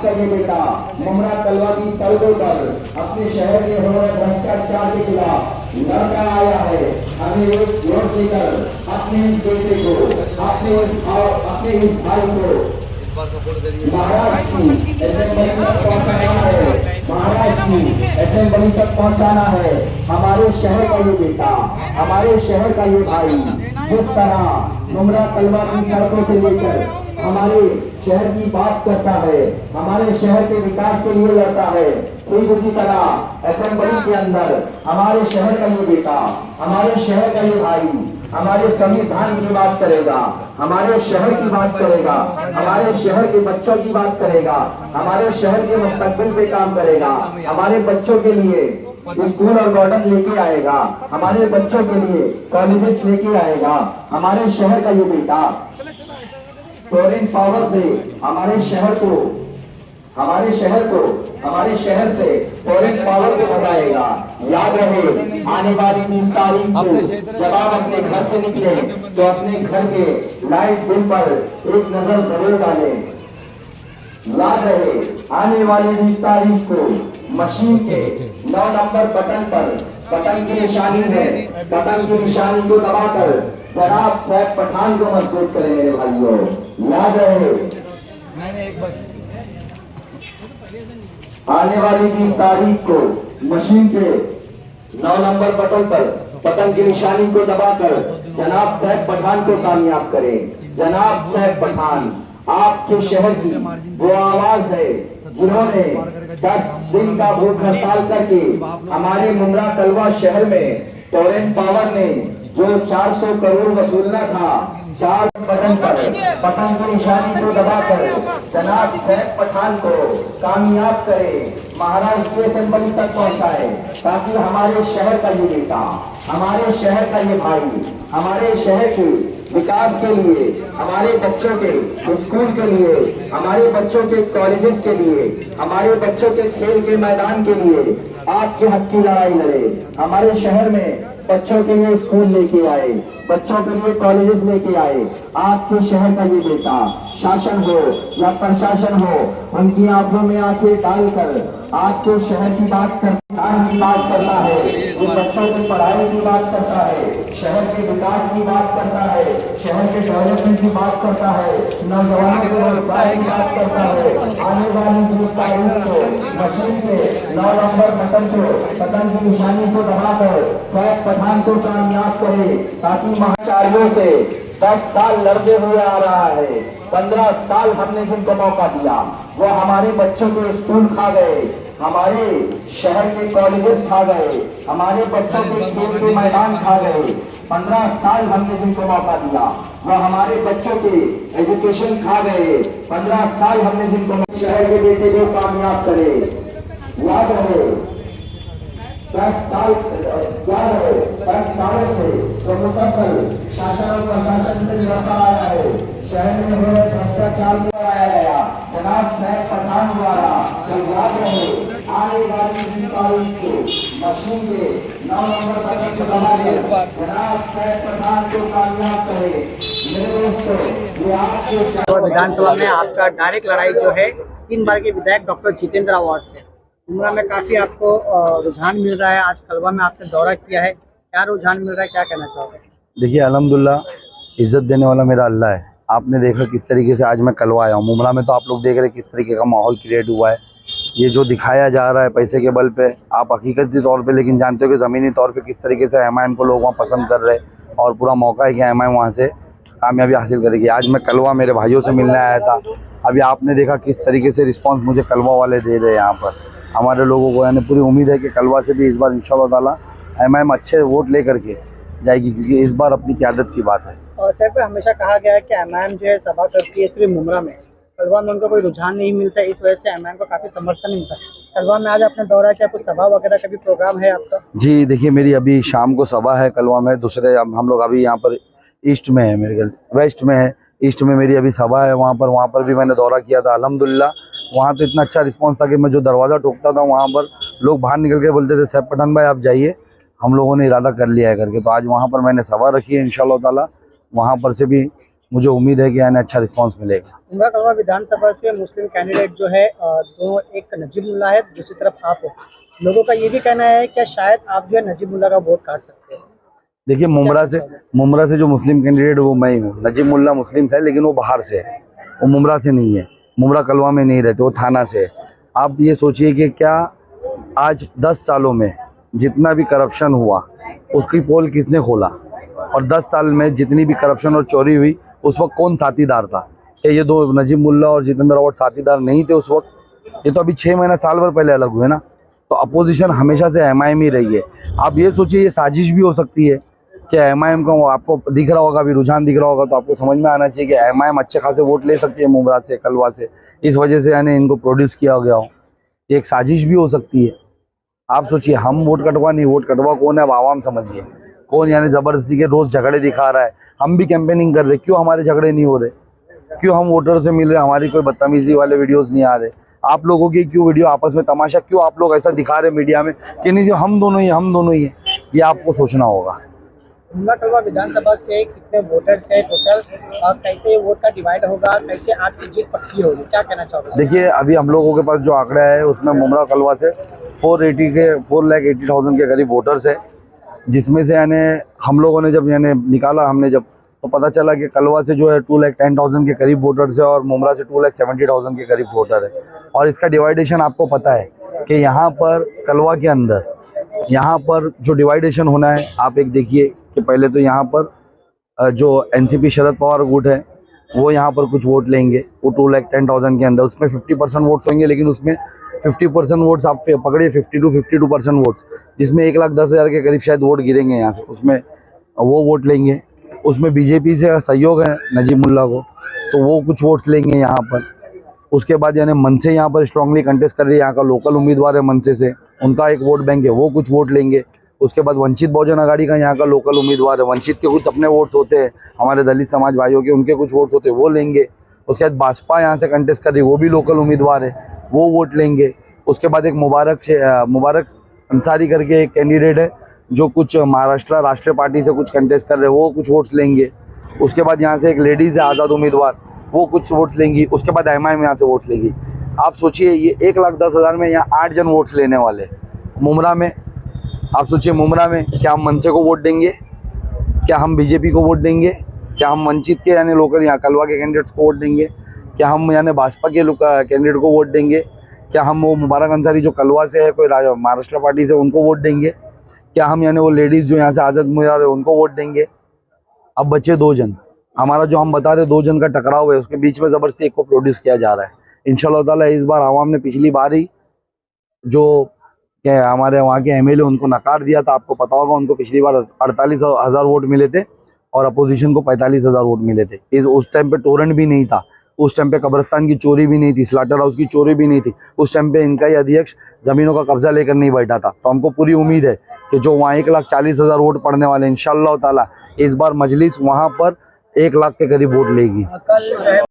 आपका ये बेटा मुमरा कलवा की तलबों पर अपने शहर में हो रहे भ्रष्टाचार के खिलाफ लड़का आया है। हमें एक वोट देकर अपने इस बेटे को, अपने इस भाई को महाराष्ट्र की असेंबली तक पहुंचाना है, महाराष्ट्र की असेंबली तक पहुंचाना है। हमारे शहर का ये बेटा, हमारे शहर का ये भाई जिस तरह मुमरा कलवा की सड़कों से लेकर हमारे शहर की बात करता है, हमारे शहर के विकास के लिए लड़ता है, ठीक उसी तरह असेंबली के अंदर हमारे शहर का ये बेटा, हमारे शहर का ये भाई हमारे संविधान की बात करेगा, हमारे शहर की बात करेगा, हमारे शहर के बच्चों की बात करेगा, हमारे शहर के मुस्तकबिल पे काम करेगा, हमारे बच्चों के लिए स्कूल और गार्डन लेके आएगा, हमारे बच्चों के लिए कॉलेजेस लेके आएगा। हमारे शहर का ये बेटा फॉरेन पावर से हमारे शहर से फॉरेन पावर को बताएगा। याद रहे, आने वाली 30 तारीख को जब आप अपने घर से निकले तो अपने घर के लाइट बिल पर एक नजर जरूर डालें। याद रहे, आने वाली 20 तारीख को मशीन के 9 नंबर बटन पर बटन की निशानी है, बटन की निशानी को दबाकर जनाब सैफ पठान को मजबूत करें मेरे भाइयों। याद रहे, आने वाली 20 तारीख को मशीन के 9 नंबर बटन पर बटन की निशानी को दबाकर जनाब सैफ पठान को कामयाब करें। जनाब सैफ पठान आपके शहर की वो आवाज है जिन्होंने 10 दिन का भूख हड़ताल करके हमारे मुमरा कलवा शहर में फॉरेन पावर ने जो 400 करोड़ वसूलना था, 4 बटन पर बटन की निशानी को दबाकर जनाब सैफ पठान को कामयाब करे, महाराष्ट्र की असेंबली तक पहुंचाए, ताकि हमारे शहर का ये बेटा, हमारे शहर का ये भाई, हमारे शहर के विकास के लिए, हमारे बच्चों के स्कूल के लिए, हमारे बच्चों के कॉलेजेस के लिए, हमारे बच्चों के खेल के मैदान के लिए आपके हक की लड़ाई लड़े। हमारे शहर में बच्चों के लिए स्कूल लेके आए, बच्चों के लिए कॉलेजेस लेके आए। आपके शहर का ये बेटा शासन हो या प्रशासन हो, उनकी आंखों में आंखें डालकर आपके शहर की बात करता है, वो बच्चों की पढ़ाई की बात करता है, शहर के विकास की बात करता है, शहर के डेवलपमेंट की बात करता है, नौजवानों को रोजगार की बात करता है। आने वाली 20 तारीख को मशीन के 9 नंबर बटन की निशानी को दबाकर सैफ पठान को कामयाब करे, ताकि महाचार्यों से 10 साल लड़ते हुए आ रहा है, 15 साल हमने जिनको मौका दिया वो हमारे बच्चों के स्कूल खा गए, हमारे शहर के कॉलेजेस खा गए, हमारे बच्चों के खेल के मैदान खा गए। 15 साल हमने जिनको मौका दिया वो हमारे बच्चों के एजुकेशन खा गए। 15 साल हमने जिनको शहर के बेटे को कामयाब करे। याद रहे, 10 साल से तो मुसलसल शासन और प्रशासन से लड़ता आया है, शहर में हो रहे भ्रष्टाचार को कराया गया जनाब सैफ पठान द्वारा। तो याद रहे, आने वाली 20 तारीख को मशीन के 9 नंबर बटन को दबाकर जनाब सैफ पठान को कामयाब करे। मेरे दोस्तों, ये आपके विधानसभा में आपका डायरेक्ट लड़ाई जो है 3 बार के विधायक डॉक्टर जितेंद्र अवार्ड से उमरा में काफी आपको रुझान मिल रहा है। आज कलवा में आपने दौरा किया है, क्या रुझान मिल रहा है, क्या कहना चाहोगे? देखिए, अल्हम्दुलिल्लाह, इज्जत देने वाला मेरा अल्लाह है। आपने देखा किस तरीके से आज मैं कलवा आया हूँ। मुमरा में तो आप लोग देख रहे हैं किस तरीके का माहौल क्रिएट हुआ है। ये जो दिखाया जा रहा है पैसे के बल पे, आप हकीकती तौर पे लेकिन जानते हो कि ज़मीनी तौर पे किस तरीके से एमआईएम को लोग वहाँ पसंद कर रहे हैं और पूरा मौका है कि एमआईएम वहाँ से कामयाबी हासिल करेगी। आज मैं कलवा मेरे भाइयों से मिलने आया था। अभी आपने देखा किस तरीके से रिस्पॉन्स मुझे कलवा वाले दे रहे हैं। यहाँ पर हमारे लोगों को यानी पूरी उम्मीद है कि कलवा से भी इस बार इंशाल्लाह ताला एमआईएम अच्छे वोट ले करके जाएगी, क्योंकि इस बार अपनी क़यादत की बात है। और सर पे हमेशा कहा गया है कि एमआईएम जो है सभा करती है सिर्फ मुमरा में, कलवा में उनका कोई रुझान नहीं मिलता है, इस वजह से एमआईएम को काफ़ी समर्थन मिलता है। कलवा में आज आपने दौरा किया, कुछ सभा वगैरह का भी प्रोग्राम है आपका? जी देखिए, मेरी अभी शाम को सभा है कलवा में। दूसरे हम लोग अभी यहाँ पर ईस्ट में है, मेरे ख्याल वेस्ट में है, ईस्ट में मेरी अभी सभा है। वहाँ पर भी मैंने दौरा किया था। अल्हम्दुलिल्लाह वहाँ तो इतना अच्छा रिस्पांस था कि मैं जो दरवाज़ा ठोकता था वहाँ पर लोग बाहर निकल के बोलते थे सैफ पठान भाई आप जाइए, हम लोगों ने इरादा कर लिया है करके। तो आज वहाँ पर मैंने सभा रखी है इंशाल्लाह ताला। वहाँ पर से भी मुझे उम्मीद है कि यानी अच्छा रिस्पांस मिलेगा। उमरा कलवा विधानसभा से मुस्लिम कैंडिडेट जो है दोनों, एक नजीबुल्ला है, दूसरी तरफ आप हो। लोगों का ये भी कहना है कि शायद आप जो है नजीबुल्ला का वोट काट सकते हैं। देखिए, मुमरा से जो मुस्लिम कैंडिडेट वो मैं ही हूँ। नजीब मुल्ला मुस्लिम है लेकिन वो बाहर से है, वो मुमरा से नहीं है। मुमरा कलवा में नहीं रहते, वो थाना से है। आप ये सोचिए कि क्या आज 10 सालों में जितना भी करप्शन हुआ उसकी पोल किसने खोला, और 10 साल में जितनी भी करप्शन और चोरी हुई उस वक्त कौन साथीदार था? क्या ये दो नजीब मुल्ला और जितेंद्र अवार्ड साथीदार नहीं थे उस वक्त? ये तो अभी 6 महीना साल भर पहले अलग हुए ना। तो अपोजिशन हमेशा से MIM ही रही है। आप ये सोचिए ये साजिश भी हो सकती है कि MIM का आपको दिख रहा होगा, अभी रुझान दिख रहा होगा, तो आपको समझ में आना चाहिए कि MIM अच्छे खासे वोट ले सकती है मुमरा से, कलवा से, इस वजह से यानी इनको प्रोड्यूस किया गया हो। ये एक साजिश भी हो सकती है। आप सोचिए, हम वोट कटवा नहीं, वोट कटवा कौन है अब आवाम समझिए। कौन यानी ज़बरदस्ती के रोज़ झगड़े दिखा रहा है। हम भी कैंपेनिंग कर रहे, क्यों हमारे झगड़े नहीं हो रहे? क्यों हम वोटर से मिल रहे, हमारी कोई बदतमीजी वाले वीडियोस नहीं आ रहे? आप लोगों की क्यों वीडियो आपस में तमाशा क्यों आप लोग ऐसा दिखा रहे मीडिया में कि नहीं जो हम दोनों ही हैं? ये आपको सोचना होगा। उमरा कलवा विधानसभा से कितने वोटर्स है टोटल, और कैसे वोट का डिवाइड होगा, कैसे आपकी जीत पक्की होगी, क्या कहना चाहोगे? देखिए, अभी हम लोगों के पास जो आंकड़ा है उसमें मुमरा कलवा से 4,80,000 के करीब वोटर्स है, जिसमें से यानी हम लोगों ने जब यानी निकाला हमने जब, तो पता चला कि कलवा से जो है 2,10,000 के करीब वोटर्स है और मुमरा से 2,70,000 के करीब वोटर है। और इसका डिवाइडेशन आपको पता है कि यहाँ पर कलवा के अंदर यहाँ पर जो डिवाइडेशन होना है, आप एक देखिए कि पहले तो यहाँ पर जो NCP शरद पवार गुट है वो यहाँ पर कुछ वोट लेंगे, वो 2,10,000 के अंदर, उसमें 50% वोट्स होंगे, लेकिन उसमें 50% वोट्स आप पकड़िए, 52% वोट्स, जिसमें 1,10,000 के करीब शायद वोट गिरेंगे यहाँ से, उसमें वो वोट लेंगे। उसमें BJP से सहयोग है नजीब मुल्ला को, तो वो कुछ वोट्स लेंगे यहाँ पर। उसके बाद यानी मनसे यहाँ पर स्ट्रांगली कंटेस्ट कर रही है, यहाँ का लोकल उम्मीदवार है मनसे से, उनका एक वोट बैंक है, वो कुछ वोट लेंगे। उसके बाद वंचित बहुजन आघाड़ी का यहाँ का लोकल उम्मीदवार है, वंचित के कुछ अपने वोट्स होते हैं, हमारे दलित समाज भाइयों के उनके कुछ वोट्स होते हैं, वो लेंगे। उसके बाद भाजपा यहाँ से कंटेस्ट कर रही है, वो भी लोकल उम्मीदवार है, वो वोट लेंगे। उसके बाद एक मुबारक अंसारी करके एक कैंडिडेट है जो कुछ महाराष्ट्र राष्ट्रीय पार्टी से कुछ कंटेस्ट कर रहे हैं, वो कुछ वोट्स लेंगे। उसके बाद यहाँ से एक लेडीज़ है आज़ाद उम्मीदवार, वो कुछ वोट्स लेंगी। उसके बाद MIM यहाँ से वोट्स लेगी। आप सोचिए ये 1,10,000 में यहाँ 8 जन वोट्स लेने वाले मुमरा में। आप सोचिए मुमरा में क्या हम मनसे को वोट देंगे, क्या हम BJP को वोट देंगे, क्या हम वंचित के यानी लोकल यहाँ कलवा के कैंडिडेट्स को वोट देंगे, क्या हम यानी भाजपा के कैंडिडेट को वोट देंगे, क्या हम वो मुबारक अंसारी जो कलवा से है कोई महाराष्ट्र पार्टी से उनको वोट देंगे, क्या हम यानी वो लेडीज़ जो यहाँ से आज़ाद उम्मीदवार है उनको वोट देंगे? अब बचे 2 जन। हमारा जो हम बता रहे 2 जन का टकराव है, उसके बीच में ज़बरदस्ती एक को प्रोड्यूस किया जा रहा है। इंशाल्लाह ताला इस बार आवाम ने पिछली बार ही जो क्या हमारे वहाँ के MLA उनको नकार दिया था, आपको पता होगा, उनको पिछली बार 48,000 वोट मिले थे और अपोजिशन को 45,000 वोट मिले थे। उस टाइम पे टोरेंट भी नहीं था, उस टाइम पे कब्रिस्तान की चोरी भी नहीं थी, स्लाटर हाउस की चोरी भी नहीं थी, उस टाइम पे इनका ही अध्यक्ष ज़मीनों का कब्जा लेकर नहीं बैठा था। तो हमको पूरी उम्मीद है कि जो वहाँ 1,40,000 वोट पड़ने वाले इंशाअल्लाह ताला इस बार मजलिस वहाँ पर 1 लाख के करीब वोट लेगी। कल